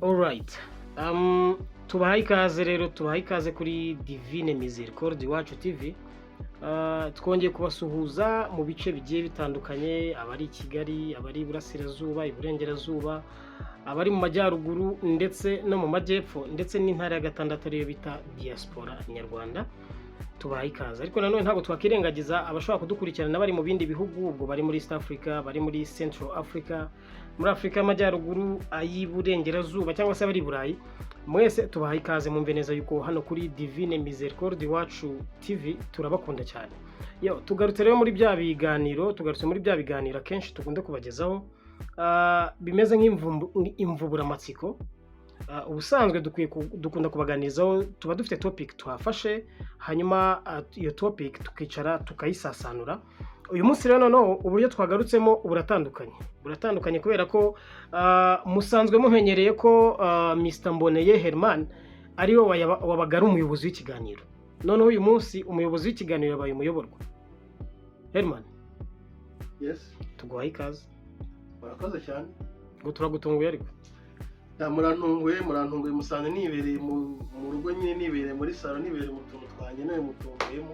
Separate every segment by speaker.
Speaker 1: Alright. Tubahaye ikaze rero tubahaye ikaze kuri Divine Miséricorde Iwacu TV. Twongeye kubasuhuza mu bice bigiye bitandukanye, abari i Kigali, abari Iburasirazuba, Iburengerazuba, abari mu majyaruguru ndetse no mu majyepfo ndetse n'intara ya gatandatu ariyo bita diaspora nyarwanda. Tubahaye ikaze, ariko nanone ntabwo twakirengagiza abashobora kudukurikirana bari mu bindi bihugu, ubwo bari muri East Africa, bari muri Central Africa, muri Afrika y'Amajyaruguru, ay'Iburengerazuba cyangwa se abari i Burayi. Mwese tubahaye ikaze, mumve neza yuko hano kuri Divine Miséricorde Iwacu TV turabakunda cyane. Tugarutse rero muri bya biganiro, akenshi tugunda kubagezaho bimeze nk'imvuburaamatsiko. Ubusanzwe dukunda kubaganizaho, tuba dufite topic twafashe, hanyuma iyo topic tukicara tukayisasanura. Uyu munsi rero noneho uburyo twagarutsemo buratandukanye kubera ko musanzwe mumenyereye ko Mr Mboneye Herman ariwe wabaga ari umuyobozi w'ikiganiro. Noneho uyu munsi umuyobozi w'ikiganiro yabaye umuyoborwa. Herman,
Speaker 2: Yes,
Speaker 1: tuguhaye ikaze.
Speaker 2: murakoze cyane.
Speaker 1: Ngo turagutunguye ariko.
Speaker 2: Murantunguye musanze nibereye mu rugo nyine, nibereye muri salo, nibereye mu tuntu twanjye nawe mutunguyemo.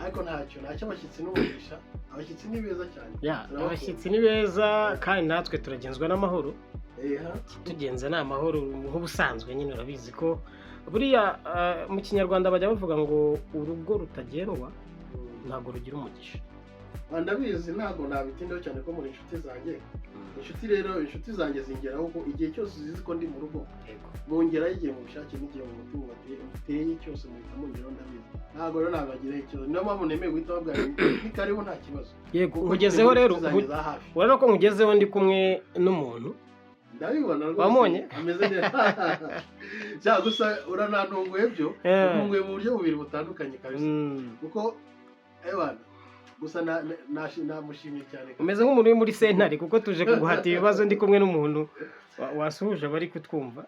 Speaker 2: Ariko ntacyo abashyitsi n'umugisha, abashyitsi ni beza cyane.
Speaker 1: Abashyitsi ni beza kandi natwe turagenzwa n'amahoro.
Speaker 2: Eha,
Speaker 1: Tugenze n'amahoro nk'ubusanzwe, nyine urabizi ko buriya mu kinyarwanda bajya bavuga ngo urugo rutagendwa ntabwo rugira umugisha.
Speaker 2: ndabizi ntabwo nabitindaho cyane ko muri inshuti zanjye. Inshuti zanjye zingeraho ko igihe cyose zizi ko ndi mu rugo, mungeraho igihe mu bushake n'igihe mu mutungo bateye cyose muhita mungeraho, ndabizi. Ntabwo rero nabagiraho ikibazo, niyo mpamvu nemeye guhita babwira ni karibu nta kibazo.
Speaker 1: Yego, nkugezeho rero, urabona ko nkugezeho ndi kumwe n'umuntu.
Speaker 2: Ndabibona rwose.
Speaker 1: Wamubonye?
Speaker 2: Ameze neza. Cyangwa gusa uranantunguye byo, ntunguye mu buryo bubiri butandukanye kabisa. Kuko ebana gusa namushimye cyane.
Speaker 1: Umeze nk'umuntu uri muri sentare kuko tuje kuguhata ibibazo ndi kumwe n'umuntu wasuhuje abari kutwumva.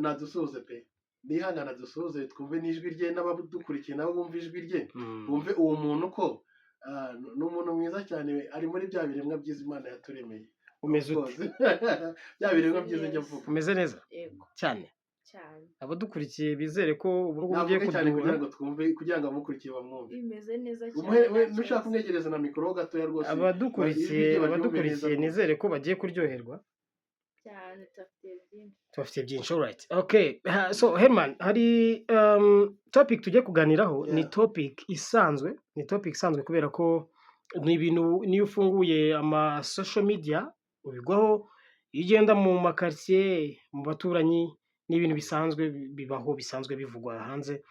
Speaker 2: Nadusuhuze pe, nihangana dusuhuze, twumve n'ijwi rye, n'abadukurikiye nabo bumve ijwi rye, bumve uwo muntu ko ni umuntu mwiza cyane, ari muri bya biremwa byiza Imana yaturemeye.
Speaker 1: Umeze ute?
Speaker 2: Bya biremwa byiza njya mvuga.
Speaker 1: Umeze neza
Speaker 3: Yego
Speaker 1: cyane.
Speaker 3: cyane.
Speaker 1: Abadukurikiye bizere ko ubu ngubu ugiye
Speaker 2: Navuga cyane kugira
Speaker 1: kuduha.
Speaker 2: ngo twumve, kugira ngo abamukurikiye bamwumve.
Speaker 3: Bimeze neza
Speaker 2: Nushaka kumwegereza na mikoro gatoya rwose.
Speaker 1: Abadukurikiye nizere ko bagiye kuryoherwa.
Speaker 3: cyane,
Speaker 1: Tubafite byinshi. Alright. Okay. So Herman, hari topic tugiye kuganiraho.
Speaker 2: Yeah.
Speaker 1: Ni topic isanzwe kubera ko ni ibintu, niyo ufunguye ama social media ubigwaho, iyo ugenda mu makartier, mu baturanyi, ni ibintu bisanzwe bibaho, bisanzwe bivugwa hanze.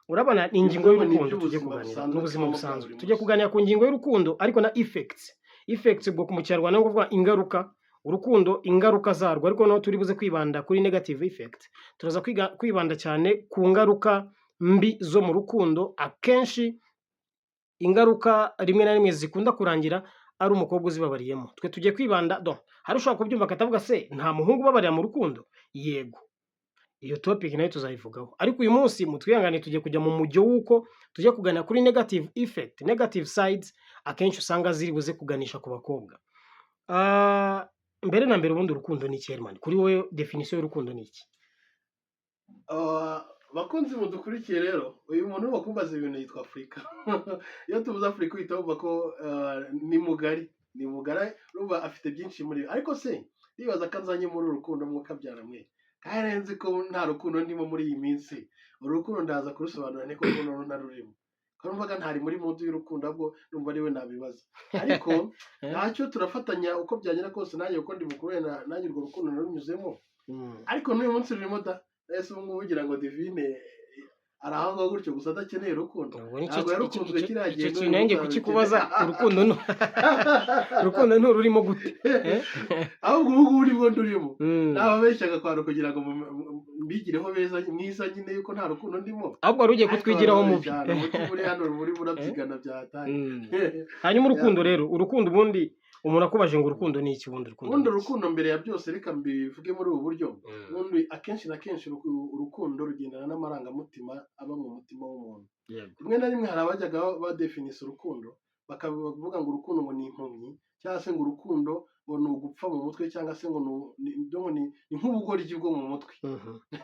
Speaker 1: Urabona ingingo y'urukundo tugiye kuganira n'ubuzima busanzwe. Tugiye kuganira ku ngingo y'urukundo ariko na effects bwo ku mucyarwanda no kuvuga ingaruka urukundo, ingaruka zarwo, ariko no turi buze kwibanda kuri negative effect. Turaza kwibanda cyane ku ngaruka mbi zo mu rukundo. Akenshi ingaruka rimwe na rimwe zikunda kurangira ari umukobwa uzibabariyemo. Twe tugiye kwibanda hari ushobora kubyumva akatavuga se nta muhungu ubabarira mu rukundo. Yego, iyo topic nayo tuzayivugaho, ariko uyu munsi mutwihangane tugiye kujya mu mujyo w'uko tugiye kuganira kuri negative effect, negative sides akenshi usanga ziri buze kuganisha ku bakobwa. Mbere na mbere ubundi urukundo ni iki Herman? Kuri wowe definition y'urukundo ni iki?
Speaker 2: Bakunzi mudukurikiye rero, uyu muntu urimo kumbaza ibintu yitwa Afurika. Iyo tuvuze Afurika uhita wumva ko ni mugari, urumva afite byinshi muri we. Ariko se nibaza ko anzanye muri uru rukundo mwuka byaramwe, kandi nzi ko nta rukundo ndimo muri iyi minsi. Uru rukundo ndaza kurusobanura niko rukundo ntarurimo, kandi mvuga ntari muri mudu y'urukundo, ahubwo numva ariwe nabibaza. Ariko ntacyo, turafatanya uko byagera kose, nanjye uko ndi mukuru nanjye urwo rukundo narunyuzemo. Ariko n'uyu munsi rurimo ese ubu ngubu ugira ngo Divine arahanga gutyo gusa adakeneye urukundo. Ntabwo yarukunzwe kiriya gihe.
Speaker 1: Icyo kintu nanjye kukikubaza, urukundo ntururimo gute?
Speaker 2: Ahubwo ubu ngubu nibwo ndurimo. Nababeshyaga kwaro kugira ngo mbigireho beza mwiza nyine yuko nta rukundo ndimo.
Speaker 1: Ahubwo wari ugiye kutwigiraho mubi.
Speaker 2: Muri hano muri burabyigana byatanye.
Speaker 1: Hanyuma urukundo rero, urukundo ubundi umuntu akubaje ngo urukundo ni iki?
Speaker 2: Ubundi urukundo mbere ya byose reka mbivuge muri ubu buryo. Ubundi akenshi na kenshi urukundo rugendana n'amarangamutima aba mu mutima w'umuntu. Rimwe na rimwe hari abajyaga badefinisa urukundo bakavuga ngo urukundo ngo ni impumyi cyangwa se ngo urukundo ngo ni ugupfa mu mutwe cyangwa se ngo ni nk'ubugoryi bwo mu mutwe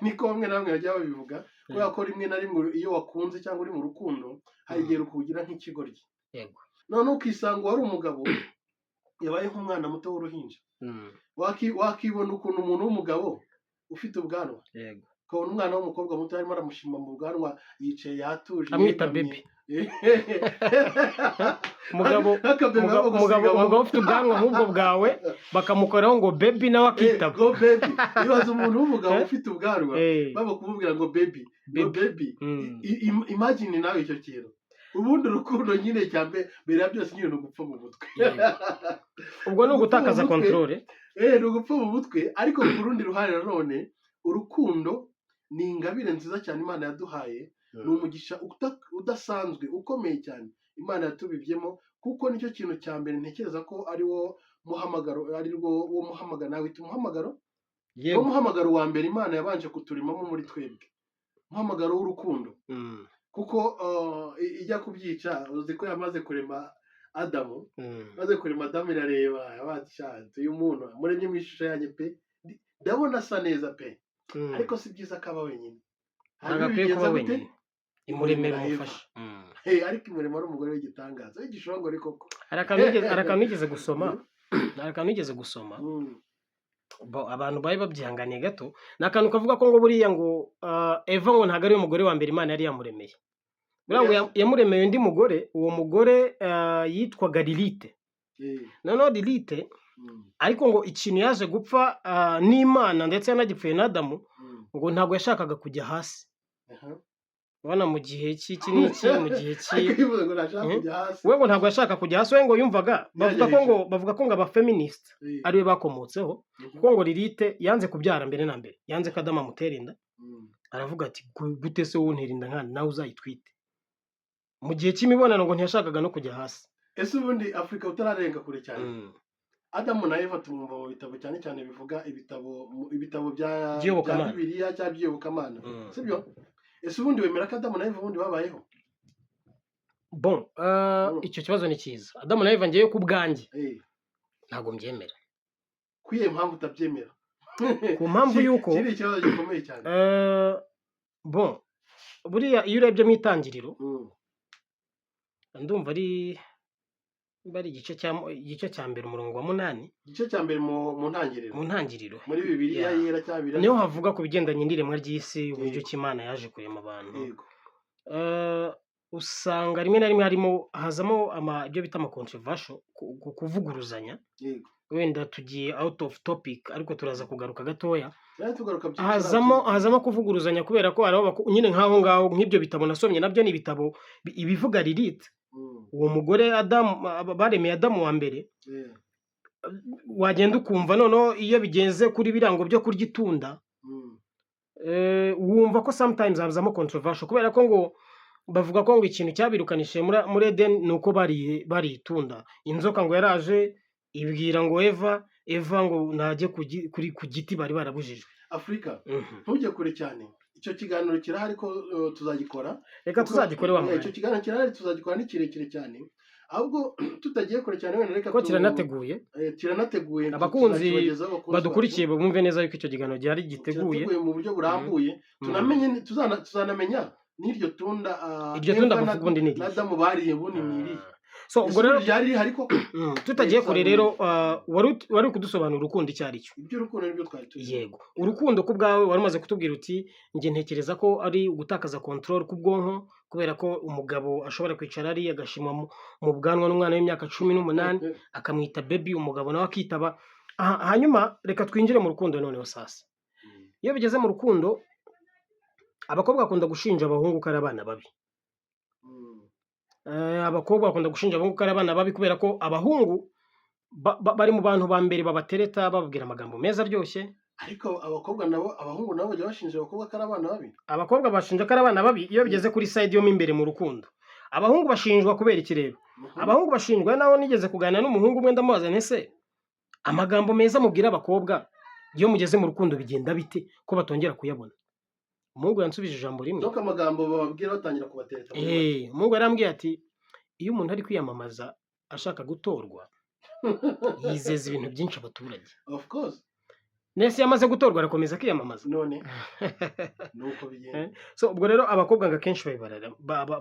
Speaker 2: niko bamwe na bamwe bajya babivuga kubera ko rimwe na rimwe iyo wakunze cyangwa uri mu rukundo hari igihe rukugira nk'ikigoryi noneho ukisanga wari umugabo yabaye nk'umwana muto w'uruhinja wakibona ukuntu umuntu w'umugabo ufite ubwanwa ukabona umwana w'umukobwa muto arimo aramushima mu bwanwa yicaye yatuje
Speaker 1: amwita baby umugabo ufite ubwanwa nk'ubwo bwawe bakamukoraho ngo baby nawe akitaba
Speaker 2: ibaze umuntu w'umugabo ufite ubwanwa baba kumubwira ngo baby imagine nawe icyo kintu ubundi urukundo nyine cya mbere ya byose nyine ni ugupfa mu mutwe
Speaker 1: ubwo ni ugutakaza control
Speaker 2: ni ugupfa mu mutwe ariko ku rundi ruhande nanone urukundo ni ingabire nziza cyane Imana yaduhaye ni umugisha udasanzwe ukomeye cyane Imana yatubibyemo kuko nicyo kintu cya mbere ntekereza ko ari wo muhamagaro ari wo muhamagaro nawe wita umuhamagaro wo muhamagaro wa mbere Imana yabanje kuturimamo muri twebwe umuhamagaro w'urukundo kuko ijya kubyica uzi ko yamaze kurema Adamu maze kurema Adamu irareba yabatishanze uyu muntu muremye mu ishusho yanjye pe ndabona asa neza pe ariko si byiza ko aba wenyine
Speaker 1: agakwiye kuba wenyine imuremera umufasha
Speaker 2: ariko imurema ari umugore w'igitangaza w'igishongore koko
Speaker 1: hari akantu nigeze gusoma abantu bari babyihanganiye gato ni akantu kavuga ko ngo buriya ngo Eva ngo ntabwo ari we mugore wa mbere Imana yari yamuremeye buriya ngo yamuremeye undi mugore uwo mugore yitwaga Lilite noneho Lilite ariko ngo ikintu yaje gupfa n'Imana ndetse yanagipfuye na Adamu ngo ntabwo yashakaga kujya hasi ubona mu gihe cy'iki n'iki mu gihe we ngo ntabwo yashaka kujya hasi we ngo yumvaga bavuga ko ngo abafeministe ariwe bakomotseho kuko ngo Lilite yanze kubyara mbere na mbere yanze ko Adamu amutera inda aravuga ati gute se wuntera inda nkandi nawe uzayitwite mu gihe cy'imibonano ngo ntiyashakaga no kujya hasi
Speaker 2: ese ubundi Afurika utararenga kure cyane Adamu na Eva tumwumva mu bitabo cyane cyane bivuga ibitabo bya Bibiliya cyangwa by'iyobokamana sibyo ese ubundi wemera ko Adamu na Eva ubundi babayeho
Speaker 1: bon icyo kibazo ni cyiza Adamu na Eva ngewe ku bwanjye ntabwo mbyemera
Speaker 2: ku iyo mpamvu utabyemera
Speaker 1: ku mpamvu y'uko
Speaker 2: kiri ikibazo gikomeye cyane
Speaker 1: bon buriya iyo urebye mu itangiriro ndumva ari igice cya mbere umurongo wa 8
Speaker 2: igice cya mbere mu ntangiriro muri Bibiliya yera cyabira
Speaker 1: niho havuga ku bigendanye n'iremwa ry'isi uburyo Imana yaje kurema abantu usanga rimwe na rimwe hazamo ibyo bita ama controversial kuvuguruzanya wenda tugiye out of topic ariko turaza kugaruka gatoya hazamo kuvuguruzanya kubera ko nyine nk'aho ngaho nk'ibyo bitabo nasomye nabyo ni ibitabo ibivuga Lilith uwo mugore Adamu baremeye Adamu wa mbere wagenda ukumva noneho iyo bigenze kuri birango byo kurya itunda wumva ko sometimes hazamo controversial kubera ko ngo bavuga ko ngo ikintu cyabirukanishije muri Eden ni uko bari itunda inzoka ngo yaraje ibwira ngo Eva ngo najye ku giti bari barabujijwe
Speaker 2: Afurika ntujye kure cyane icyo kiganiro kirahari ko tuzagikora
Speaker 1: reka tuzagikore wa
Speaker 2: icyo kiganiro kirahari tuzagikora ni kirekire cyane ahubwo tutagiye kure cyane wenda reka
Speaker 1: ko kiranateguye abakunzi badukurikiye bumve neza yuko icyo kiganiro gihari giteguye
Speaker 2: mu buryo burambuye tuzanamenya n'iryo tunda
Speaker 1: bavuga ubundi ni
Speaker 2: Adamu bariye bundi niri
Speaker 1: so ubwo rero tutagiye kure rero wari kudusobanura urukundo icyo ari cyo
Speaker 2: iby'urukundo nibyo twari
Speaker 1: yego urukundo ku bwawe wari umaze kutubwira uti njye ntekereza ko ari ugutakaza control ku bwonko kubera ko umugabo ashobora kwicara ari agashimwa mu bwanwa n'umwana w'imyaka 18 akamwita baby umugabo nawe akitaba hanyuma reka twinjire mu rukundo noneho sasa iyo bigeze mu rukundo abakobwa bakunda gushinja abahungu ko ari abana babi abakobwa bakunda gushinja abahungu ko ari abana babi kubera ko abahungu bari mu bantu ba mbere babatereta bababwira amagambo meza aryoshye
Speaker 2: ariko abahungu nabo bajya bashinja abakobwa ko ari abana babi
Speaker 1: abakobwa bashinja ko ari abana babi iyo bigeze kuri side yo imbere mu rukundo abahungu bashinjwa kubera ikireba abahungu bashinjwa naho nigeze kuganira n'umuhungu umwe ndamubaza ntese amagambo meza mubwira abakobwa iyo mugeze mu rukundo bigenda bite ko batongera kuyabona umuhungu yansubije ijambo rimwe
Speaker 2: nuko amagambo bababwira batangira kubatereta
Speaker 1: umuhungu yarambwiye ati iyo umuntu ari kwiyamamaza ashaka gutorwa yizeza ibintu byinshi abaturage
Speaker 2: of course
Speaker 1: nese yamaze gutorwa arakomeza akiyamamaza
Speaker 2: none nuko bigenda
Speaker 1: so ubwo rero abakobwa ngo akenshi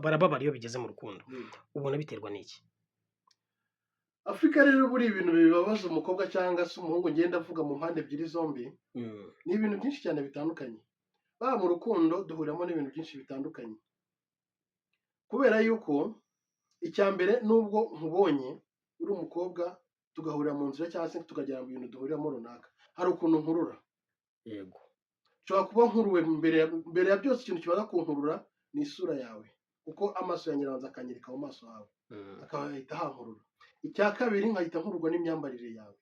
Speaker 1: barababara iyo bigeze mu rukundo
Speaker 2: Mm.
Speaker 1: ubona biterwa n'iki
Speaker 2: Afurika rero buri ibintu bibabaza umukobwa cyangwa se umuhungu ngenda avuga mu mpande ebyiri zombi ni ibintu byinshi cyane bitandukanye baba mu rukundo duhuriramo n'ibintu byinshi bitandukanye kubera yuko icya mbere nubwo nkubonye uri umukobwa tugahurira mu nzira cyangwa se tukagera mu bintu duhuriramo runaka hari ukuntu nkurura
Speaker 1: yego
Speaker 2: nshobora kuba nkuruwe mbere ya byose ikintu kibaza kunkurura ni isura yawe kuko amaso ya nyirabanza akanyereka mu maso hawe akahita hankurura icya kabiri nkahita nkururwa n'imyambarire yawe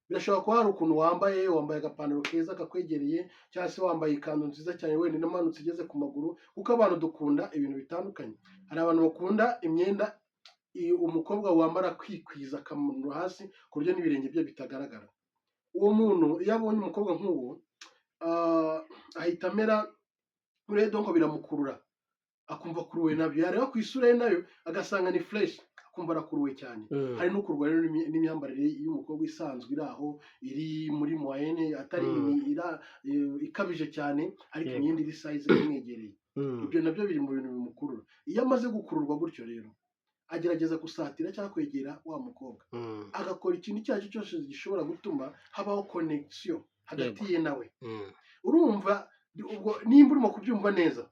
Speaker 2: birashobora kuba hari ukuntu wambaye agapantaro keza kakwegereye cyangwa se wambaye ikanzu nziza cyane wenda inamanutse igeze ku maguru kuko abantu dukunda ibintu bitandukanye hari abantu bakunda imyenda umukobwa wambara kwikwiza akamanura hasi ku buryo n'ibirenge bye bitagaragara uwo muntu iyo abonye umukobwa nk'uwo ahita amera muri donko biramukurura akumva akuruwe nabyo yareba ku isura ye nayo agasanga ni fresh akumva arakuruwe cyane hari n'ukurwa rero n'imyambarire y'umukobwa isanzwe iri aho iri muri moyenne atari ikabije cyane ariko imyenda iri size imwegereye ibyo nabyo biri mu bintu bimukurura iyo amaze gukururwa gutyo rero agerageza gusatira cyangwa kwegera wa mukobwa agakora ikintu icyo ari cyo cyose gishobora gutuma habaho connection hagati ye nawe urumva ubwo nimba urimo kubyumva neza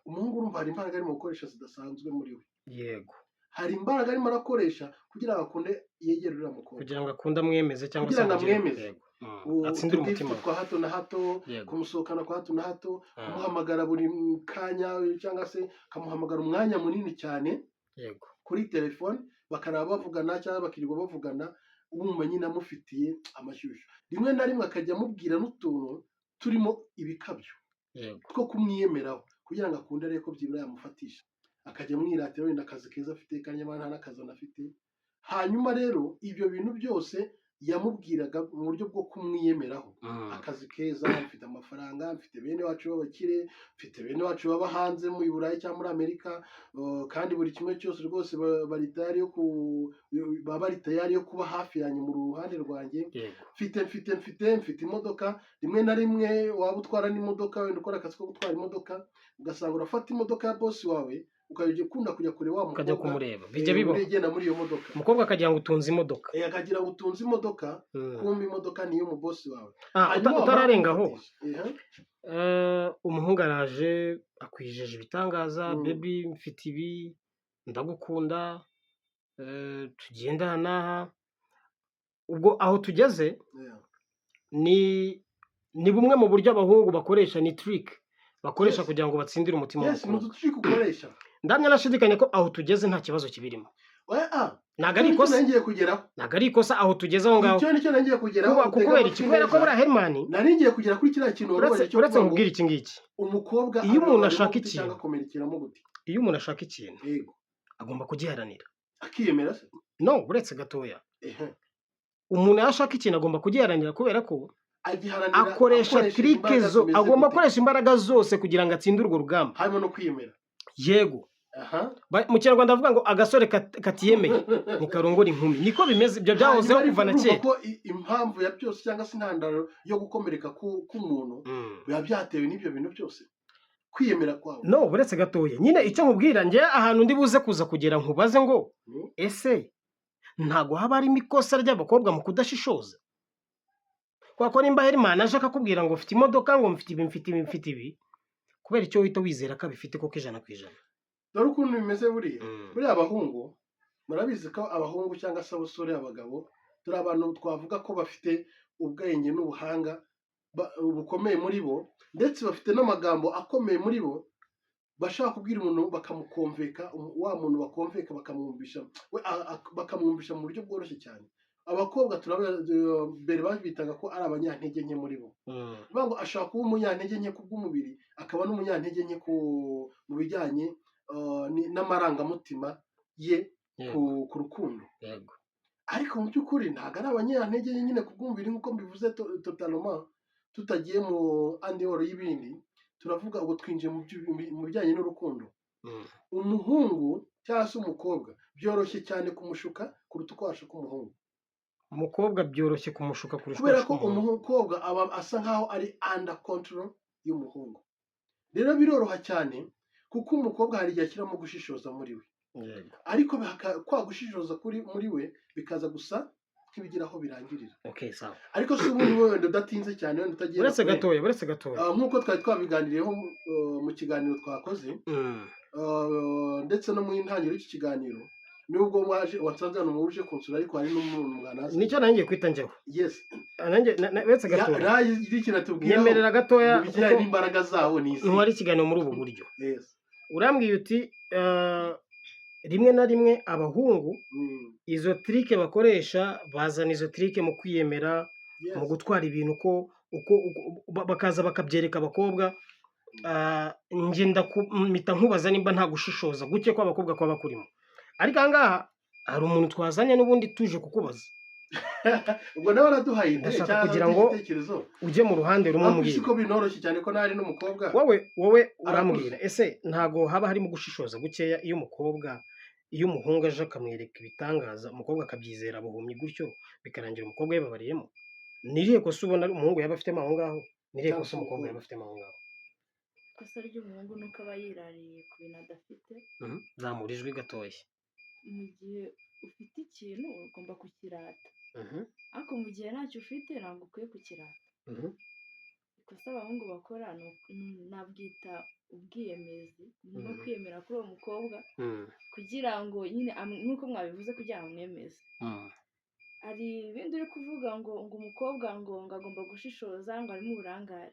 Speaker 2: umuhungu urumva hari imbaraga arimo gukoresha zidasanzwe muri we
Speaker 1: yego
Speaker 2: hari imbaraga arimo arakoresha kugira ngo akunde yegere uriya mukobwa
Speaker 1: kugira ngo akunde amwemeze cyangwa
Speaker 2: kugira ngo amwemeze
Speaker 1: atsindire umutima
Speaker 2: kwa hato na hato kumusohokana kwa hato na hato kumuhamagara buri kanya cyangwa se akamuhamagara umwanya munini cyane
Speaker 1: yego
Speaker 2: kuri telefone bakaraba bavugana cyangwa bakirirwa bavugana wumva nyine amufitiye amashyushyu rimwe na rimwe akajya amubwira n'utuntu turimo ibikabyo two kumwiyemeraho kugira ngo akunde arebe ko byibura yamufatisha akajya amwiratira wenda akazi keza afite kandi nyamara nta n'akazi anafite hanyuma rero ibyo bintu byose yamubwiraga mu buryo bwo kumwiyemeraho akazi keza mfite amafaranga mfite bene wacu b'abakire mfite bene wacu baba hanze mu Burayi cyangwa muri Amerika kandi buri kimwe cyose rwose baba bari tayari yo kuba hafi yanjye mu ruhande rwanjye mfite imodoka rimwe na rimwe waba utwara n'imodoka wenda ukora akazi ko gutwara imodoka ugasanga urafata imodoka ya bosi wawe ukajya ukunda kujya kure wa mukobwa
Speaker 1: ukajya kumureba bijya bibaho
Speaker 2: ugenda muri iyo modoka
Speaker 1: umukobwa akagira ngo utunze imodoka
Speaker 2: akagira ngo utunze imodoka kumva imodoka niyo mu bosi wawe
Speaker 1: utararengaho umuhungu araje akwijeje ibitangaza baby mfite ibi ndagukunda tugendana n'aha ubwo aho tugeze ni bumwe mu buryo abahungu bakoresha ni trick bakoresha kugira ngo batsindire umutima
Speaker 2: w'umukobwa
Speaker 1: ndamya nashidikanya ko aho tugeze nta kibazo kibirimo ntabwo ari ikosa aho tugeze aho ngaho kubera iki kubera ko buriya Hermani
Speaker 2: nari ngiye kugera kuri kiriya kintu
Speaker 1: uretse nkubwira iki ngiki
Speaker 2: umukobwa
Speaker 1: iyo umuntu ashaka ikintu agomba kugiharanira
Speaker 2: akiyemera se
Speaker 1: no uretse gatoya umuntu iyo ashaka ikintu agomba kugiharanira kubera ko akoresha trike agomba gukoresha imbaraga zose kugira ngo atsinde urwo rugamba
Speaker 2: harimo no kwiyemera
Speaker 1: yego mu kinyarwanda bavuga ngo agasore katiyemeye ntikarongora inkumi niko bimeze ibyo byahozeho kuva na kera
Speaker 2: impamvu ya byose cyangwa se intandaro yo gukomereka k'umuntu biba byatewe n'ibyo bintu byose kwiyemera kwawe
Speaker 1: no uretse gatoya nyine icyo nkubwira njye ahantu ndi buze kuza kugera nkubaze ngo ese ntago haba harimo ikosa ry'abakobwa mu kudashishoza kubera ko nimba Hermani aje akakubwira ngo mfite imodoka ngo mfite ibi kubera icyo wihita wizera ko abifite koko 100%.
Speaker 2: dore ukuntu bimeze buriya abahungu murabizi ko abahungu cyangwa se abasore abagabo turi abantu twavuga ko bafite ubwenge n'ubuhanga bukomeye muri bo ndetse bafite n'amagambo akomeye muri bo bashaka kubwira umuntu bakamukomveka wa muntu bakomveka bakamwumvisha mu buryo bworoshye cyane abakobwa mbere babitaga ko ari abanyantege nke muri bo bivuga ngo ashaka kuba umunyantege nke ku bw'umubiri akaba n'umunyantege nke mu bijyanye n'amarangamutima ye ku rukundo ariko mu by'ukuri ntabwo ari abanyantege nyine ku bw'umubiri nk'uko mbivuze totaloma tutagiye mu andeworo y'ibindi turavuga ngo twinjiye mu bijyanye n'urukundo umuhungu cyangwa se umukobwa byoroshye cyane kumushuka kuruta uko washuka umuhungu
Speaker 1: umukobwa byoroshye kumushuka kurusha
Speaker 2: kubera ko
Speaker 1: umuhungu.
Speaker 2: umukobwa aba asa nkaho ari under control y'umuhungu. Rero biroroha cyane kuko umukobwa hari igihe ashyiramo gushishoza muri we,
Speaker 1: Yego.
Speaker 2: ariko kwa gushishoza muri we bikaza gusa nk'ibigira aho birangirira.
Speaker 1: Okay, sawa.
Speaker 2: Ariko si ubundi wenda udatinze cyane, wenda utagiye
Speaker 1: Buretse gatoya.
Speaker 2: nk'uko twari twabiganiriyeho mu kiganiro twakoze, ndetse no mu ntangiriro y'iki kiganiro, nubwo wasanze hano uje kunsura, ariko hari n'umuntu mwanazi.
Speaker 1: Nicyo nanjye kwita njyeho.
Speaker 2: Yes.
Speaker 1: Buretse gatoya. Yemerera gatoya
Speaker 2: bijyanye n'imbaraga zabo n'isi.
Speaker 1: Ntwari ikiganiro muri ubu buryo.
Speaker 2: Yes.
Speaker 1: Urambwiye uti rimwe na rimwe abahungu izo trike bakoresha, bazana izo trike mu kwiyemera, mu gutwara ibintu uko bakaza bakabyereka abakobwa. Nje ndamita nkubaza nimba nta gushishoza guke ko abakobwa kwa bakurimo. Ariko ahangaha hari umuntu twazanye n'ubundi tuje kukubaza.
Speaker 2: Ubwo nawe araduhaye
Speaker 1: ndashaka kugira ngo ujye mu ruhande rumwe mbwira.
Speaker 2: Siko binoroshye cyane ko nari n'umukobwa.
Speaker 1: Wowe urambwira, ese ntago haba harimo gushishoza gukeya iyo umuhungu aje akamwereka ibitangaza, umukobwa akabyizera buhumyi gutyo bikarangira umukobwa yababariyemo? Niriye ko se ubona umuhungu yaba afitemo aho ngaho? Niriye ko se umukobwa yaba afitemo aho ngaho?
Speaker 3: Ikosa ry'umuhungu ni uko aba yirariye ku bintu adafite.
Speaker 1: Zamura ijwi gatoya.
Speaker 3: Mu gihe ufite ikintu ugomba kukirata, ariko mu gihe ntacyo ufite ntabwo ukwiye kukirata. Ikosa abahungu bakora nabwita ubwiyemezi, no kwiyemera kuri uwo mukobwa kugira ngo nyine nk'uko mwabivuze kugira ngo amwemeze. Hari ibindi uri kuvuga ngo umukobwa ngo agomba gushishoza, ngo arimo uburangare.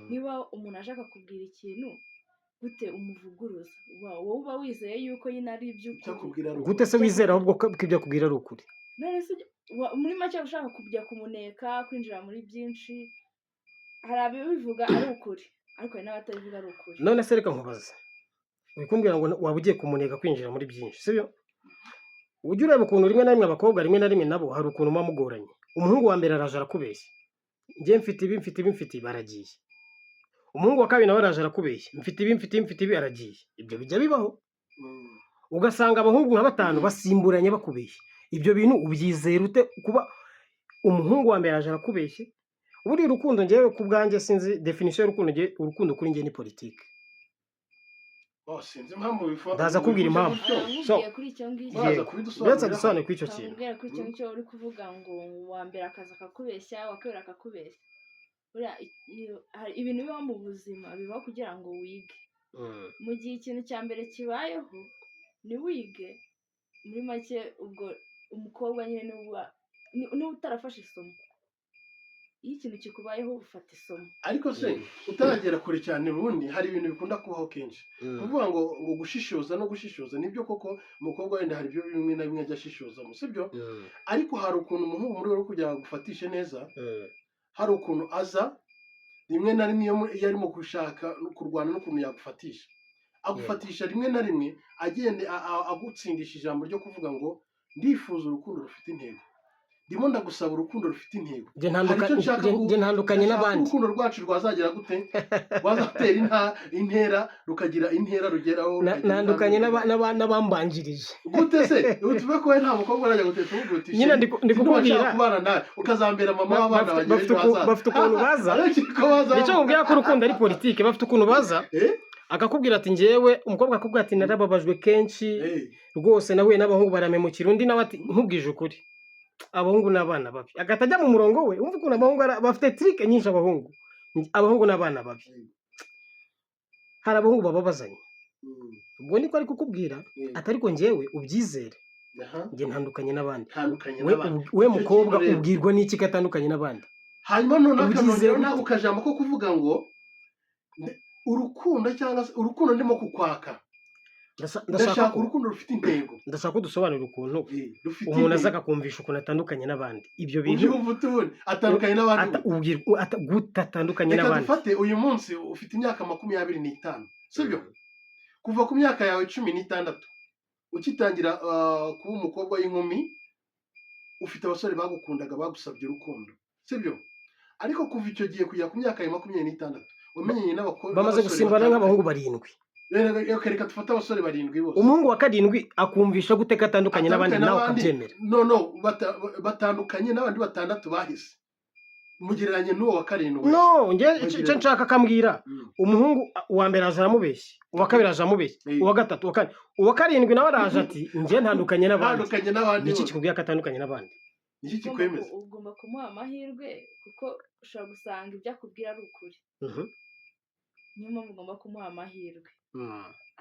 Speaker 3: Niba umuntu aje akakubwira ikintu, gute umuvuguruza? Wowe uba wizeye yuko nyine ari iby'ukuri.
Speaker 1: Gute se wizera ahubwo ko ibyo akubwira ari ukuri?
Speaker 3: None se muri make ushaka kujya kumuneka, kwinjira muri byinshi, hari abibivuga ari ukuri, ariko hari n'abatabivuga ari ukuri.
Speaker 1: None se reka nkubaze, uri kumbwira ngo waba ugiye kumuneka kwinjira muri byinshi, sibyo? Ujya ureba ukuntu rimwe na rimwe abakobwa rimwe na rimwe nabo hari ukuntu muba mugoranye. Umuhungu wa mbere araje arakubeshya, njye mfite ibi baragiye. Umuhungu wa kabiri nawe araje arakubeshya, mfite ibi aragiye. Ibyo bijya bibaho. Ugasanga abahungu nka batanu basimburanye bakubeshya. Ibyo bintu ubyizera ute kuba umuhungu wa mbere araje arakubeshya? Buri rukundo ngewe ku bwanjye sinzi definition y'urukundo. Urukundo kuri njye ni politike.
Speaker 2: Sinzi impamvu bifuza.
Speaker 1: Ndaza kubwira impamvu.
Speaker 3: Kuri icyo ngicyo.
Speaker 1: Uretse dusobanure kuri icyo kintu.
Speaker 3: Kuri icyo ngicyo uri kuvuga ngo wa mbere akaza akakubeshya, wa kabiri akakubeshya. Ibintu bibaho mu buzima bibaho kugira ngo wige. Mu gihe ikintu cya mbere kibayeho ntiwige, muri make ubwo umukobwa nyine niba utarafashe isomo, iyo ikintu kikubayeho ufata isomo.
Speaker 2: Ariko se utaragera kure cyane, ubundi hari ibintu bikunda kubaho kenshi, kuvuga ngo gushishoza no gushishoza nibyo koko. Umukobwa wenda hari ibyo bimwe na bimwe ajya ashishozamo, sibyo? Ariko hari ukuntu umuhungu muri we kugira ngo agufatishe neza, hari ukuntu aza rimwe na rimwe iyo arimo gushaka kurwana n'ukuntu yagufatisha, agufatisha rimwe na rimwe agende agutsindisha ijambo ryo kuvuga ngo ndifuza urukundo rufite intego, ndimo ndagusaba urukundo rufite intego.
Speaker 1: Njye ntandukanye n'abandi.
Speaker 2: Urukundo rwacu rwazagera gute? Rwazatera intera, rukagira intera rugeraho.
Speaker 1: Ntandukanye n'abambanjirije.
Speaker 2: Gute se? Utuve ko nta mukobwa arajya guteta uvugutisha.
Speaker 1: Nyine ndi kukubwira
Speaker 2: kubana nawe ukazambera mama w'abana bagiye baza.
Speaker 1: Bafite ukuntu baza. Nicyo nkubwira ko urukundo ari politike. Bafite ukuntu baza. Akakubwira ati njyewe, umukobwa akakubwira ati narababajwe kenshi rwose, nahuye n'abahungu baramemukira. Undi nawe ati nkubwije ukuri, abahungu n'abana babi. Agahita ajya mu murongo we. Umva ukuntu abahungu bafite trike nyinshi. Abahungu n'abana babi. Hari abahungu bababazanye. Ubwo niko ari kukubwira, atariko njyewe ubyizere. Njye ntandukanye n'abandi. We mukobwa ubwirwa n'iki katandukanye n'abandi?
Speaker 2: Hanyuma none akanongera ukajambo ko kuvuga ngo urukundo cyangwa se urukundo ndimo kukwaka. Ndashaka urukundo rufite intego.
Speaker 1: Ndashaka ko dusobanurira ukuntu umuntu aza akakumvisha ukuntu atandukanye n'abandi. Ibyo bintu
Speaker 2: atandukanye n'abandi.
Speaker 1: Gutatandukanye n'abandi.
Speaker 2: Reka dufate uyu munsi ufite imyaka 25, sibyo? Kuva ku myaka yawe 16 ukitangira kuba umukobwa w'inkumi, ufite abasore bagukundaga bagusabye urukundo, sibyo? Ariko kuva icyo gihe kujya ku myaka ya 26 umenyanye n'abakobwa
Speaker 1: bamaze gusimbana nk'abahungu 7.
Speaker 2: reka dufate abasore 7 bose
Speaker 1: umuhungu wa 7 akumvisha gute ko atandukanye n'abandi nawe ukabyemera
Speaker 2: no batandukanye n'abandi 6 bahise mugereranye n'uwo wa 7
Speaker 1: no nje nshaka kambwira umuhungu wa mbere azaramubeshya uwa kabiri azaramubeshya uwa gatatu uwa 7 nawe araje ati nje ntandukanye n'abandi niki kikubwira ko atandukanye n'abandi
Speaker 2: niki kikwemeza
Speaker 3: ugomba kumuha amahirwe kuko ushobora gusanga ibyo akubwira ari ukuri niyo mpamvu ugomba kumuha amahirwe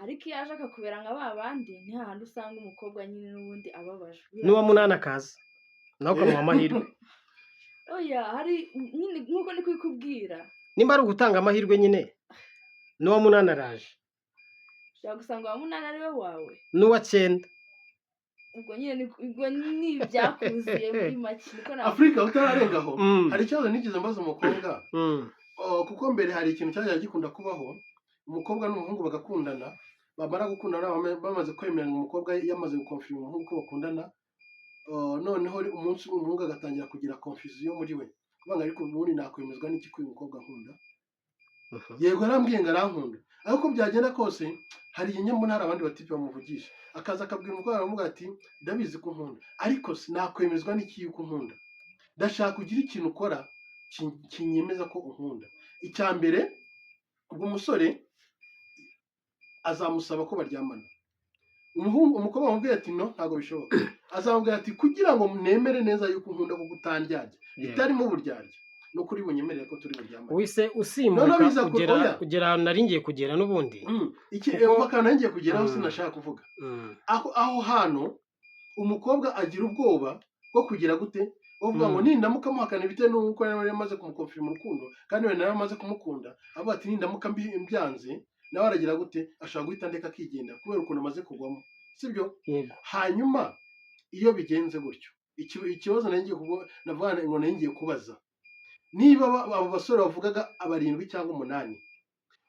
Speaker 3: ariko iyo aje akakubera nka ba bandi ni hahandi usanga umukobwa nyine n'ubundi ababajwe
Speaker 1: n'uwa 8 akaza nawe ukamuha amahirwe
Speaker 3: oya hari nyine nk'uko ndi kubikubwira
Speaker 1: nimba ari ugutanga amahirwe nyine n'uwa 8 araje
Speaker 3: ushobora gusanga uwa 8 ari we wawe
Speaker 1: n'uwa 9
Speaker 3: ubwo nyine ni ibyakuziye muri make niko
Speaker 2: Afrika utararengaho hari ikibazo nigeze mbaza umukobwa kuko mbere hari ikintu cyajya gikunda kubaho umukobwa n'umuhungu bagakundana bamara gukundana bamaze kwemeranya umukobwa yamaze gukonfirma umuhungu ko bakundana noneho umunsi umuhungu agatangira kugira confusion muri we kubanga ariko ubundi nakwemezwa n'iki ko uyu mukobwa nkunda yego arambwiye ngo arankunda ariko byagenda kose hari inyembo ntari abandi batipe bamuvugisha akaza akabwira umukobwa aramuga ati ndabizi ko nkunda ariko sinakwemezwa n'iki yuko nkunda ndashaka kugira ikintu ukora kinyemeza ko unkunda icya mbere ubwo umusore azamusaba ko baryamana umukobwa amubwira ati no ntabwo bishoboka azamubwira ati kugira ngo mnemere neza yuko nkunda ko gutandyarya itarimo uburyarya no kuri bunyemerere ko turi buryamana
Speaker 1: wise usimuka kugera naringiye kugera n'ubundi
Speaker 2: iki bakana ngiye kugeraho sinashaka kuvuga aho hano umukobwa agira ubwoba bwo kugira gute uvuga ngo nindamuka muhakana bite nuko yamaze kumukonfirma urukundo kandi we nawe amaze kumukunda avuga ati nindamuka mbyanze nawe aragira gute ashaka guhita ndeka akigenda kubera ukuntu amaze kugwamo sibyo hanyuma iyo bigenze gutyo ikibazo navuga ngo ngiye kubaza niba abo basore bavugaga 7 cyangwa 8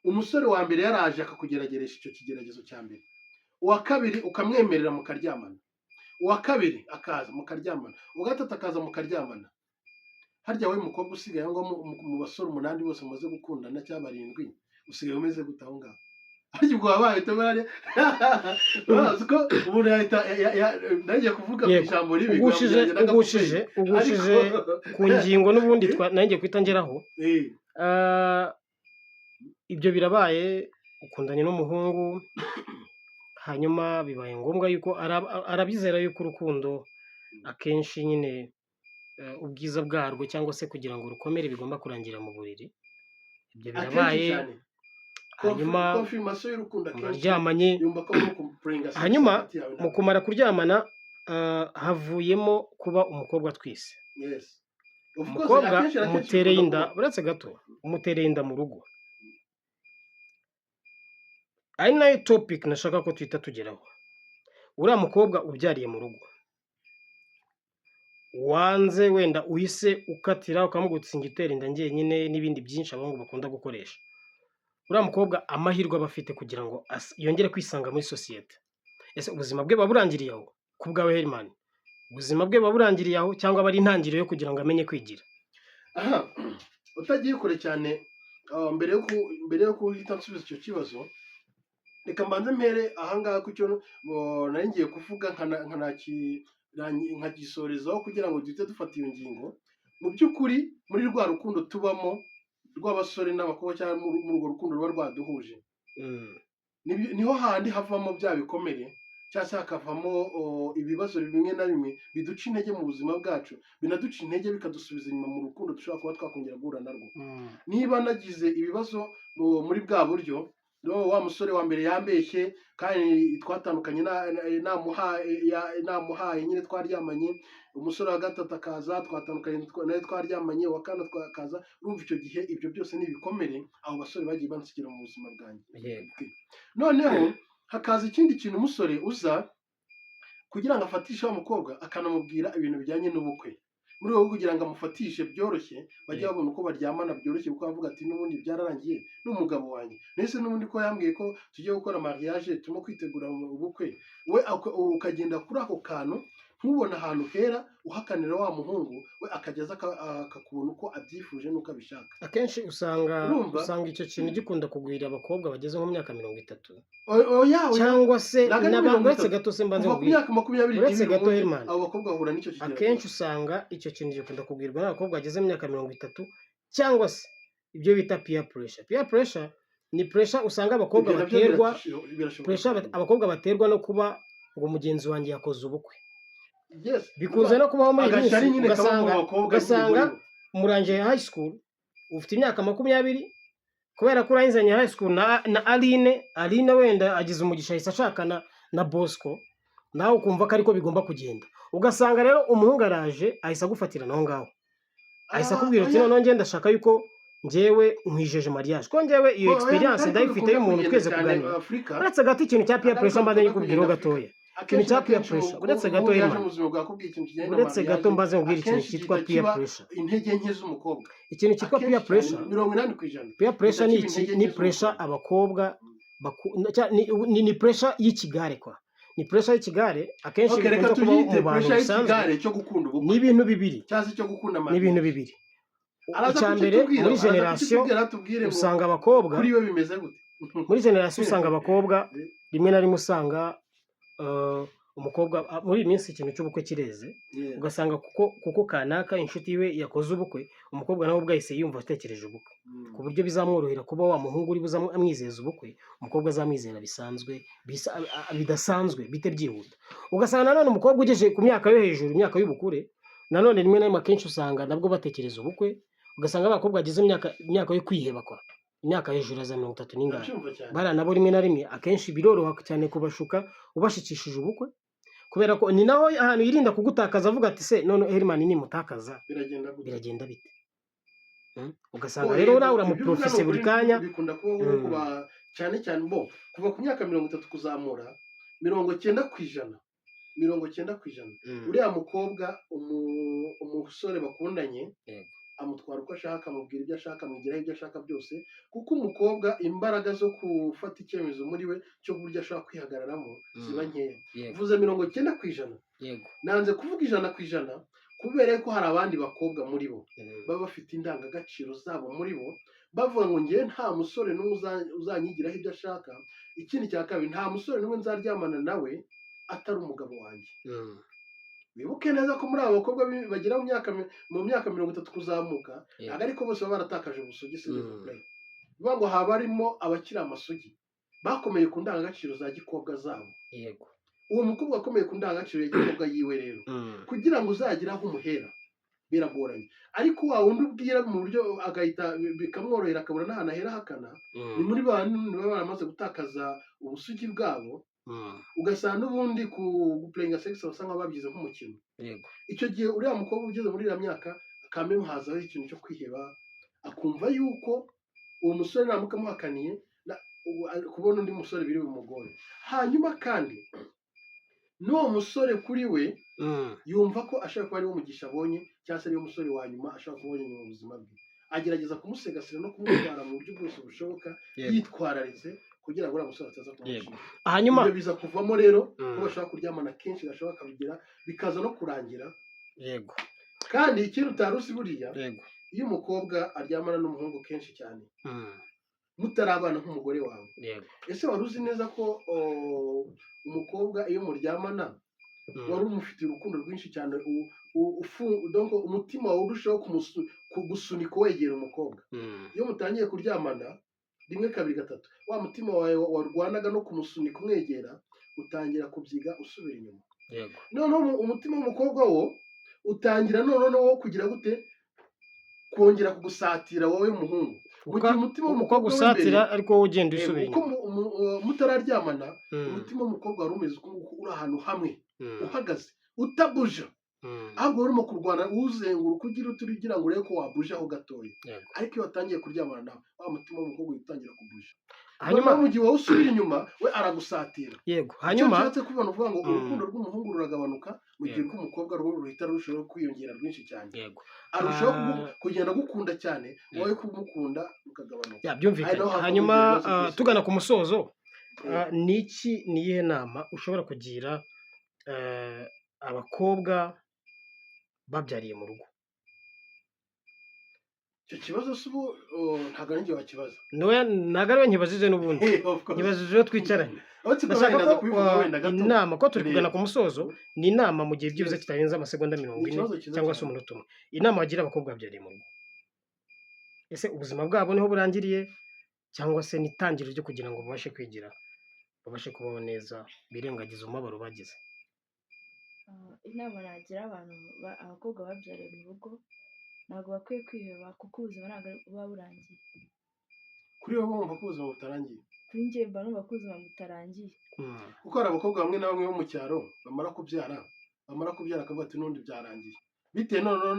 Speaker 2: umusore wa mbere yaraje akakugerageresha icyo kigeragezo cya mbere uwa kabiri ukamwemerera mukaryamana uwa kabiri akaza mukaryamana uwa gatatu akaza mukaryamana harya we mukobwa usigaye ngo mu basore 8 bose mumaze gukundana cyangwa 7 usigaye umeze gutaho ngaho ariko ubwo wabaye tabare ko umuntu yahita nagiye kuvuga ku ijambo ribi
Speaker 1: ugushije ku ngingo n'ubundi nagiye kwita ngeraho ibyo birabaye ukundanye n'umuhungu hanyuma bibaye ngombwa yuko arabizera yuko urukundo akenshi nyine ubwiza bwarwo cyangwa se kugira ngo rukomere bigomba kurangira mu buriri ibyo birabaye hanyuma muraryamanye hanyuma mu kumara kuryamana havuyemo kuba umukobwa twise umukobwa umutereye inda uretse gato umutereye inda mu rugo ari nayo topic nashaka ko twita tugeraho uriya mukobwa ubyariye mu rugo wanze wenda uhise ukatira ukamugutsinga itera inda njyenyine n'ibindi byinshi abahungu bakunda gukoresha uriya mukobwa amahirwe aba afite kugira ngo yongere kwisanga muri sosiyete ese ubuzima bwe baburangiriye aho ku bwawe Herman ubuzima bwe baburangiriye aho cyangwa aba ari intangiriro yo kugira ngo amenye kwigira
Speaker 2: aha utagiye kure cyane mbere yo kuhita nsubiza icyo kibazo reka mbanze mpere ahangaha ku cyo nari ngiye kuvuga nkagisorezaho kugira ngo duhite dufata iyo ngingo mu by'ukuri muri rwa rukundo tubamo rw'abasore n'abakobwa cyangwa muri urwo rukundo ruba rwaduhuje niho handi havamo bya bikomere cyangwa se hakavamo ibibazo bimwe na bimwe biduca intege mu buzima bwacu binaduca intege bikadusubiza inyuma mu rukundo dushobora kuba twakongera guhura narwo niba nagize ibibazo muri bwa buryo wa musore wa mbere yambeshye kandi twatandukanye namuhaye nyine twaryamanye umusore wa gatatu akaza twatandukanye nawe twaryamanye uwa kane twakaza urumva icyo gihe ibyo byose ni ibikomere abo basore bagiye bansigira mu buzima bwanjye noneho hakaza ikindi kintu umusore uza kugira ngo afatishe wa mukobwa akanamubwira ibintu bijyanye n'ubukwe muri rwo kugira ngo amufatishe byoroshye bajya babona uko baryamana byoroshye kuko avuga ati n'ubundi byararangiye n'umugabo wanjye nese n'ubundi ko yambwiye ko tugiye gukora mariage turimo kwitegura ubukwe we ukagenda kuri ako kantu ntubone ahantu hera uhakanira wa muhungu we akageza akakubona uko abyifuje n'uko abishaka.
Speaker 1: Akenshi usanga icyo kintu gikunda kugwira abakobwa bageze mu myaka 30 cyangwa se uretse gato se mbanze uretse gato Herman,
Speaker 2: abo bakobwa bahura n'icyo kintu.
Speaker 1: Akenshi usanga icyo kintu gikunda kugwirwa n'abakobwa bageze mu myaka 30 cyangwa se ibyo bita peer pressure. Peer pressure ni pressure usanga abakobwa baterwa no kuba ngo mugenzi wanjye yakoze ubukwe. Bikunze no kubaho muri iyi minsi, ugasanga murangije high school ufite imyaka 20 kubera ko urangizanye high school na Aline wenda agize umugisha ahise ashakana na Bosco, nawe ukumva ko ariko bigomba kugenda. Ugasanga rero umuhungu araje ahise agufatira naho ngaho, ahise akubwira uti none ngenda ndashaka yuko njyewe nkwijeje mariage, ko njyewe iyo experience ndayifite y'umuntu tweze kuganira. Uretse gato ikintu cya peer pressure mbaze nyikubwira gatoya, ikintu cya peer pressure uretse gato Herman, uretse gato mbaze nkubwira ikintu cyitwa peer pressure.
Speaker 2: Intege nke z'umukobwa,
Speaker 1: ikintu cyitwa peer pressure
Speaker 2: 80%.
Speaker 1: Peer pressure ni pressure abakobwa ni pressure y'ikigare kwa, ni pressure y'ikigare akenshi bikunze kuba mu bantu bisanzwe ni ibintu bibiri
Speaker 2: cyangwa cyo gukunda
Speaker 1: ni ibintu bibiri. Icyambere muri generation usanga abakobwa
Speaker 2: kuri we bimeze gute,
Speaker 1: muri generation usanga abakobwa rimwe na rimwe usanga umukobwa muri iyi minsi ikintu cy'ubukwe kireze, ugasanga kuko kanaka inshuti iwe yakoze ubukwe, umukobwa nawe ubwahise yumva atekereje ubukwe ku buryo bizamworohera kuba wa muhungu uri buzamwizeza ubukwe, umukobwa azamwizera bidasanzwe bite byihuta. Ugasanga nanone umukobwa ugeje ku myaka yo hejuru, imyaka y'ubukure, nanone rimwe na rimwe akenshi usanga nabwo batekereza ubukwe. Ugasanga abakobwa bageze imyaka yo kwiheba kwa, imyaka hejuru ya 30 n'ingana, bara nabo rimwe na rimwe akenshi biroroha cyane kubashuka ubashikishije ubukwe, kubera ko ni naho ahantu yirinda kugutakaza avuga ati se none Herman ni mutakaza biragenda bite. Ugasanga rero nawe uramuprofise buri kanya.
Speaker 2: Bikunda kuba cyane kuva ku myaka 30 kuzamura 90%, uriya mukobwa umusore bakundanye amutwara uko ashaka, amubwira ibyo ashaka, amugiraho ibyo ashaka byose, kuko umukobwa imbaraga zo gufata icyemezo muri we cyo buryo ashaka kwihagararamo ziba nkeya. Uvuze 90%, nanze kuvuga 100% kubera ko hari abandi bakobwa muri bo baba bafite indangagaciro zabo muri bo, bavuga ngo ngiye nta musore n'umwe uzanyigiraho ibyo ashaka. Ikindi cya kabiri, nta musore n'umwe nzaryamana nawe atari umugabo wanjye. Wibuke neza ko muri abo bakobwa bagira mu myaka 30 kuzamuka ariko bose baba baratakaje ubusugi. Bivuga ngo haba harimo abakiri amasugi bakomeye ku ndangagaciro za gikobwa zabo.
Speaker 1: Yego,
Speaker 2: uwo mukobwa akomeye ku ndangagaciro ya gikobwa yiwe rero kugira ngo uzagire aho umuhera biragoranye. Ariko wa wundi ubwira mu buryo agahita bikamworohera akabura n'ahantu ahera hakana, ni muri bantu baba baramaze gutakaza ubusugi bwabo. Ugasanga n'ubundi guplayinga sex basanga babyize nk'umukino. Icyo gihe uriya mukobwa ugeze muri iriya myaka akambe muhazaho ikintu cyo kwiheba, akumva yuko uwo musore namukamuhakaniye kubona undi musore biri bumugore. Hanyuma kandi n'uwo musore kuri we yumva ko ashaka kuba ari wo mugisha abonye, cyangwa se ari wo musore wa nyuma ashaka kubonye mu buzima bwe. Agerageza kumusegasira no kumutwara mu buryo bwose bushoboka, yitwararitse kugira ngo uriya musore ataza kumushinja.
Speaker 1: Hanyuma
Speaker 2: ibyo biza kuvamo rero ko bashaka kuryamana kenshi gashoboka kabigera bikaza no kurangira.
Speaker 1: Yego,
Speaker 2: kandi ikintu utarusi buriya, iyo umukobwa aryamana n'umuhungu kenshi cyane mutarabana nk'umugore wawe, ese wari uzi neza ko umukobwa iyo muryamana wari umufitiye urukundo rwinshi cyane, umutima wawe urushaho kugusunika wegera umukobwa. Iyo mutangiye kuryamana 1, 2, 3, wa mutima wawe warwanaga no kumusunika umwegera utangira kubyiga usubira inyuma. Noneho umutima w'umukobwa wo utangira noneho kugira gute kongera kugusatira wowe muhungu. Ugiye umutima w'umukobwa
Speaker 1: gusatira ariko wowe ugenda usubira
Speaker 2: inyuma. Mutararyamana umutima w'umukobwa wari umeze uri ahantu hamwe uhagaze utabuja, ahubwo urimo kurwana uzenguruka ugira ngo urebe ko wabuja aho gatoya. Ariko iyo watangiye kuryamana nawe wa mutima w'umukobwa utangira kubuja, hanyuma mu gihe wowe usubira inyuma we aragusatira.
Speaker 1: Yego, hanyuma
Speaker 2: cyatse kubona uvuga ngo urukundo rw'umuhungu ruragabanuka mu gihe rw'umukobwa ruhita rushaho kwiyongera rwinshi cyane. Arushaho kugenda gukunda cyane, wowe kumukunda ukagabanuka.
Speaker 1: Byumvikanye. Hanyuma tugana ku musozo, niyihe nama ushobora kugira abakobwa babyariye mu rugo.
Speaker 2: icyo kibazo si ubu ntabwo ari njye wakibaza
Speaker 1: ntabwo ariwe nkibajije n'ubundi nkibajije iyo twicaranye. ndashaka ko inama ko turi kugana ku musozo ni inama mu gihe byibuze kitarenze amasegonda 40 cyangwa se umunota umwe. Inama wagira abakobwa babyariye mu rugo, ese ubuzima bwabo niho burangiriye cyangwa se n'itangiriro ryo kugira ngo babashe kwigira, babashe kubaho neza, birengagiza umubabaro bagize?
Speaker 3: Inama nagira abakobwa babyariye mu rugo, ntabwo bakwiye kwiheba kuko ubuzima ntabwo buba burangiye.
Speaker 2: kuri wowe wumva ko ubuzima butarangiye?
Speaker 3: Kuri njye mba numva ko ubuzima butarangiye,
Speaker 2: kuko hari abakobwa bamwe na bamwe bo mu cyaro bamara kubyara akavuga ati n'undi byarangiye, bitewe noneho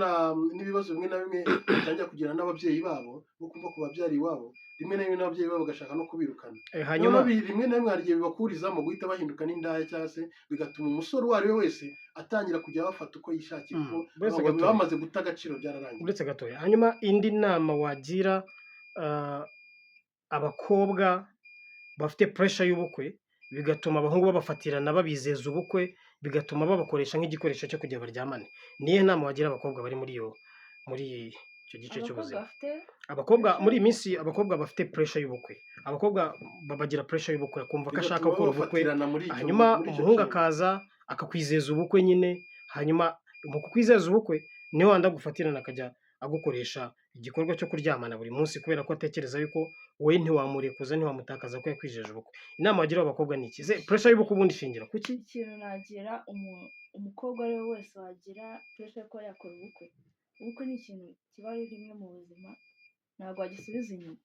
Speaker 2: n'ibibazo bimwe na bimwe batangira kugira n'ababyeyi babo bo kumva ku babyari iwabo, rimwe na rimwe n'ababyeyi babo bagashaka no kubirukana.
Speaker 1: hanyuma
Speaker 2: rimwe na rimwe hari igihe bibakurizamo guhita bahinduka n'indaya, cyangwa se bigatuma umusore uwo ari we wese atangira kujya abafata uko yishakiye kuko bamaze guta agaciro, byararangiye.
Speaker 1: uretse gatoya, hanyuma indi nama wagira abakobwa bafite pressure y'ubukwe bigatuma abahungu babafatirana babizeza ubukwe, bigatuma babakoresha nk'igikoresho cyo kugira baryamane, niyo nama wagira abakobwa bari muri icyo gice cy'ubuzima? Abakobwa muri iyi minsi, abakobwa bafite pressure y'ubukwe, abakobwa babagira pressure y'ubukwe, akumva ko ashaka gukora ubukwe, hanyuma umuhungu akaza akakwizeza ubukwe nyine, hanyuma mu kukwizeza ubukwe niho wanda gufatirana akajya agukoresha igikorwa cyo kuryamana buri munsi, kubera ko atekereza yuko wowe ntiwamurekuza, ntiwamutakaza ko yakwijeje ubukwe. Inama wagira abakobwa ni iki? Pressure y'ubukwe ubundi ishingira kuki?
Speaker 3: Ikintu nagira umukobwa ari we wese wagira pressure ko yakora ubukwe, ubukwe ni ikintu kiba ari rimwe mu buzima, ntabwo wagisubiza inyuma.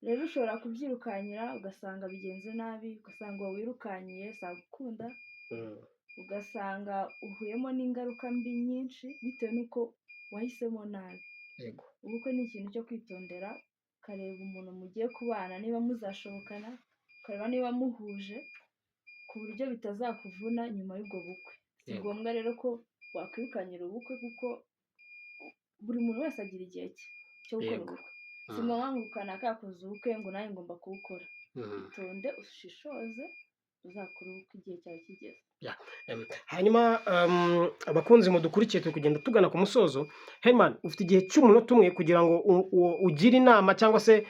Speaker 3: Rero ushobora kubyirukankira ugasanga bigenze nabi, ugasanga wirukanyiye sagukunda, ugasanga uhuyemo n'ingaruka mbi nyinshi bitewe n'uko wahisemo nabi. Ubukwe ni ikintu cyo kwitondera, ukareba umuntu mugiye kubana niba muzashobokana, ukareba niba muhuje ku buryo bitazakuvuna nyuma y'ubwo bukwe. Si ngombwa rero ko wakwirukanyira ubukwe kuko buri muntu wese agira igihe cye cyo gukora ubukwe. Si ngombwa ngo ukanaka yakoze ubukwe ngo nawe ngomba kubukora. Itonde ushishoze uzakora ubukwe igihe cyawe kigeze.
Speaker 1: hanyuma abakunzi mudukurikiye turi kugenda tugana ku musozo. Herman, ufite igihe cy'umunota umwe kugira ngo ugire inama cyangwa se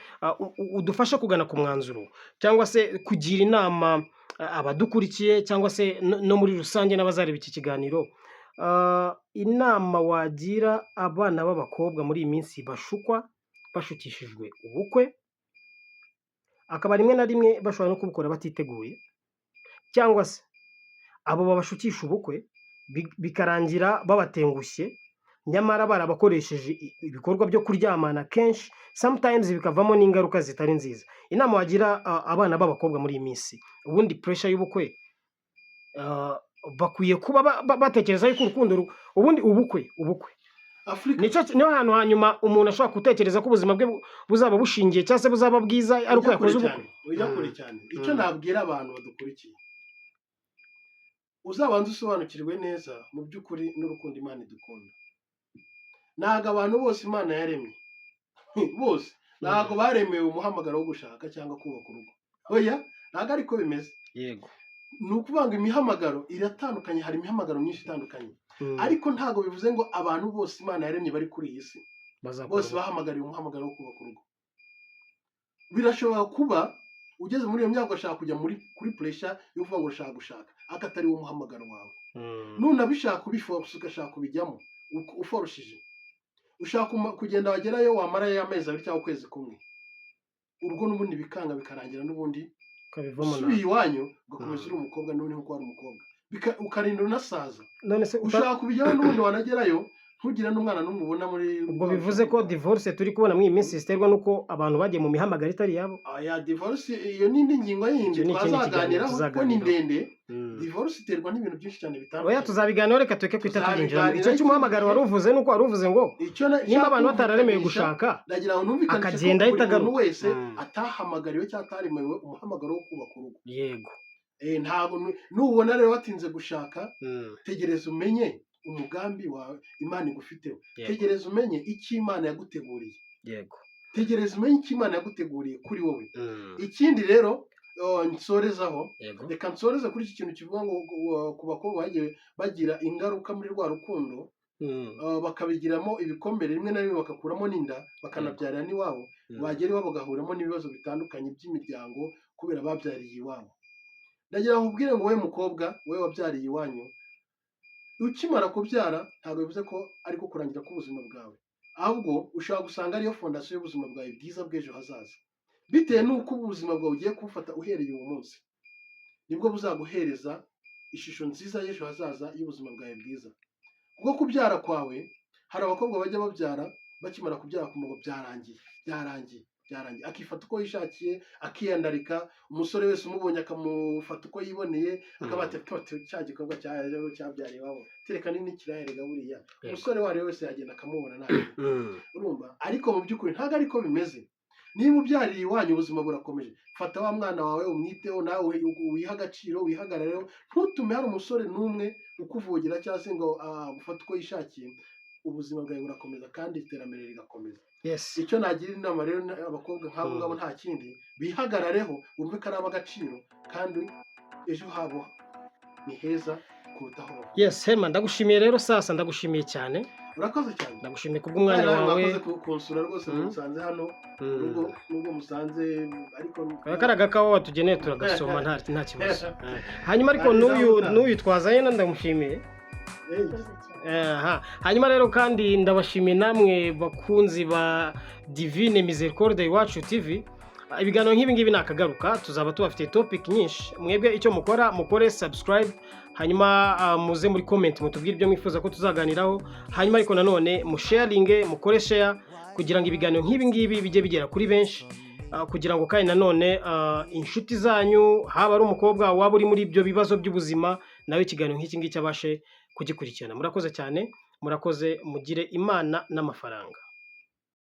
Speaker 1: udufashe kugana ku mwanzuro, cyangwa se kugira inama abadukurikiye cyangwa se no muri rusange n'abazareba iki kiganiro. Inama wagira abana b'abakobwa muri iyi minsi bashukishijwe ubukwe, akaba rimwe na rimwe bashobora no kubukora batiteguye, cyangwa se abo babashukisha ubukwe bikarangira babatengushye, nyamara barabakoresheje ibikorwa byo kuryamana kenshi, sometimes bikavamo n'ingaruka zitari nziza. Inama wagira abana b'abakobwa muri iyi minsi, ubundi pressure y'ubukwe bakwiye kuba batekereza yuko urukundo ubundi ubukwe niyo hantu hanyuma umuntu ashobora gutekereza ko ubuzima bwe buzaba bushingiye cyangwa se buzaba bwiza ari uko yakoze ubukwe.
Speaker 2: Ujya kure cyane. Icyo nabwira abantu badukurikiye, uzabanza usobanukirwe neza mu by'ukuri n'urukundo Imana idukunda. Ntabwo abantu bose Imana yaremye bose ntabwo baremewe umuhamagaro wo gushaka cyangwa kubaka urugo. Oya, ntabwo ariko bimeze.
Speaker 1: Yego,
Speaker 2: ni ukuvuga ngo imihamagaro iratandukanye, hari imihamagaro myinshi itandukanye, ariko ntabwo bivuze ngo abantu bose Imana yaremye bari kuri iyi si bose bahamagariye umuhamagaro wo kubaka urugo. Birashobora kuba ugeze muri iyo myaka ugashaka kujya kuri pressure yo kuvuga ngo ushaka gushaka, akatari wo muhamagaro wawe. Nunabishaka ubiforce ugashaka kubijyamo uforushije, ushaka kugenda wagerayo wamarayo amezi 2 cyangwa ukwezi kumwe, urugo n'ubundi bikanga bikarangira n'ubundi usubiye iwanyu ugakomeza uri umukobwa n'ubundi nkuko wari umukobwa, ukarinda unasaza. Ushaka kubijyaho n'ubundi wanagerayo ntugire n'umwana n'umubona muri
Speaker 1: ubwo bivuze ko divorce turi kubona muri iyi minsi ziterwa nuko abantu bagiye mu mihamagaro itari yabo.
Speaker 2: Divorce iyo n'indi ngingo yindi twazaganiraho kuko ni ndende. Divorce iterwa n'ibintu byinshi cyane bitandukanye.
Speaker 1: Oya, tuzabiganiraho, reka tureke kwita tubyinjiramo. Icyo cy'umuhamagaro wari uvuze nuko wari uvuze ngo nimba abantu batararemewe gushaka
Speaker 2: ndagira ngo numvikane
Speaker 1: akagenda ahitagaruka
Speaker 2: wese atahamagariwe cyangwa ataremewe umuhamagaro wo kubaka urugo.
Speaker 1: Yego,
Speaker 2: ntabwo nubona rero watinze gushaka, tegereza umenye umugambi wawe Imana igufiteho. Tegereza umenye icyo Imana yaguteguriye.
Speaker 1: Yego,
Speaker 2: tegereza umenye icyo Imana yaguteguriye kuri wowe. Ikindi rero nsorezaho
Speaker 1: Yego.
Speaker 2: reka nsoreze kuri iki kintu kivuga ngo ku bakobwa bagiye bagira ingaruka muri rwa rukundo bakabigiramo ibikomere rimwe na rimwe bagakuramo n'inda bakanabyarira n'iwabo bagera iwabo bagahuramo n'ibibazo bitandukanye by'imiryango kubera babyariye iwabo. Ndagira ngo ubwire ngo wowe mukobwa wowe wabyariye iwanyu ukimara kubyara ntabwo bivuze ko ariko kurangira k'ubuzima bwawe, ahubwo ushobora gusanga ariyo fondasiyo y'ubuzima bwawe bwiza bw'ejo hazaza, bitewe n'uko ubuzima bwawe ugiye kubufata uhereye uwo munsi nibwo buzaguhereza ishusho nziza y'ejo hazaza y'ubuzima bwawe bwiza. Kuko kubyara kwawe hari abakobwa bajya babyara bakimara kubyara kumva ngo byarangiye akifata uko yishakiye akiyandarika, umusore wese umubonye akamufata uko yiboneye akabata cya gikorwa cyabyariye iwabo tereka nini kiraherega buriya umusore wari wese yagenda akamubona nabi urumva. Ariko mu by'ukuri ntabwo ariko bimeze. Niba ubyariye iwanyu ubuzima burakomeje, fata wa mwana wawe umwiteho, nawe wiha agaciro wihagarareho, ntutume hari umusore n'umwe ukuvugira cyangwa se ngo ufate uko yishakiye. Ubuzima bwawe burakomeza kandi iterambere rigakomeza. Icyo nagira inama rero abakobwa nk'abo ngabo nta kindi, bihagarareho bumve ko ari ab'agaciro kandi ejo habo ni heza kurutaho.
Speaker 1: Hema, ndagushimiye rero sasa, ndagushimiye cyane.
Speaker 2: Urakoze cyane.
Speaker 1: Ndagushimiye kubw'umwanya wawe.
Speaker 2: Mwakoze kunsura rwose musanze hano nubwo musanze ariko
Speaker 1: karaga kawa watugeneye turagasoma nta kibazo. Hanyuma ariko n'uyu twazanye ndamushimiye. Hanyuma rero kandi ndabashimiye namwe bakunzi ba Divine Miséricorde Iwacu TV. Ibiganiro nk'ibi ngibi nakagaruka tuzaba tubafite topic nyinshi. Mwebwe icyo mukore subscribe, hanyuma muze muri comment mutubwire ibyo mwifuza ko tuzaganiraho, hanyuma ariko nanone musharinge, mukore share kugira ngo ibiganiro nk'ibi ngibi bijye bigera kuri benshi, kugira ngo kandi nanone inshuti zanyu haba ari umukobwa waba uri muri ibyo bibazo by'ubuzima nawe ikiganiro nk'iki ngiki abashe kugikurikirana. Murakoze cyane, murakoze, mugire Imana n'amafaranga.